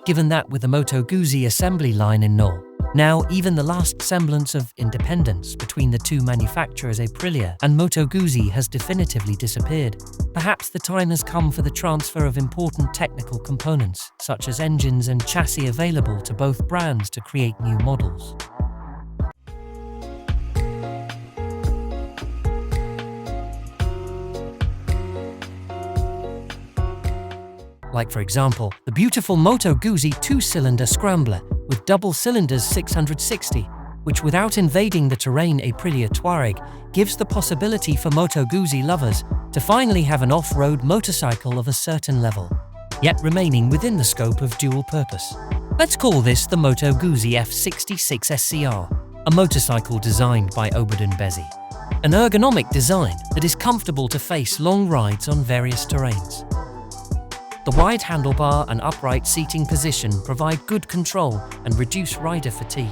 given that with the Moto Guzzi assembly line in Noale, now even the last semblance of independence between the two manufacturers Aprilia and Moto Guzzi has definitively disappeared. Perhaps the time has come for the transfer of important technical components, such as engines and chassis available to both brands to create new models. Like for example, the beautiful Moto Guzzi 2-cylinder scrambler with double cylinders 660, which without invading the terrain Aprilia Touareg gives the possibility for Moto Guzzi lovers to finally have an off-road motorcycle of a certain level, yet remaining within the scope of dual purpose. Let's call this the Moto Guzzi F66 SCR, a motorcycle designed by Bezzi. An ergonomic design that is comfortable to face long rides on various terrains. The wide handlebar and upright seating position provide good control and reduce rider fatigue.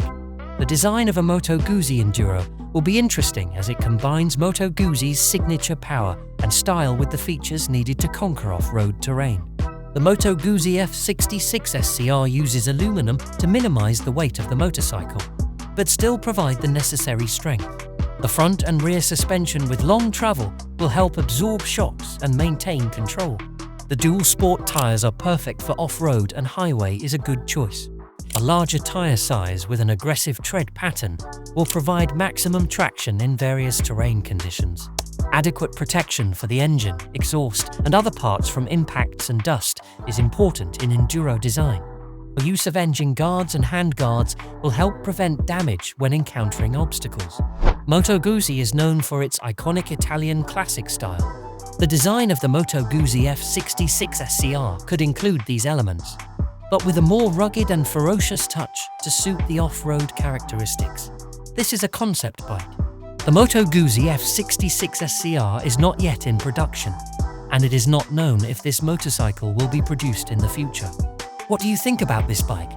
The design of a Moto Guzzi Enduro will be interesting as it combines Moto Guzzi's signature power and style with the features needed to conquer off-road terrain. The Moto Guzzi F66 SCR uses aluminum to minimize the weight of the motorcycle, but still provide the necessary strength. The front and rear suspension with long travel will help absorb shocks and maintain control. The dual sport tires are perfect for off-road, and highway is a good choice. A larger tire size with an aggressive tread pattern will provide maximum traction in various terrain conditions. Adequate protection for the engine, exhaust, and other parts from impacts and dust is important in enduro design. The use of engine guards and hand guards will help prevent damage when encountering obstacles. Moto Guzzi is known for its iconic Italian classic style. The design of the Moto Guzzi F66 SCR could include these elements, but with a more rugged and ferocious touch to suit the off-road characteristics. This is a concept bike. The Moto Guzzi F66 SCR is not yet in production, and it is not known if this motorcycle will be produced in the future. What do you think about this bike?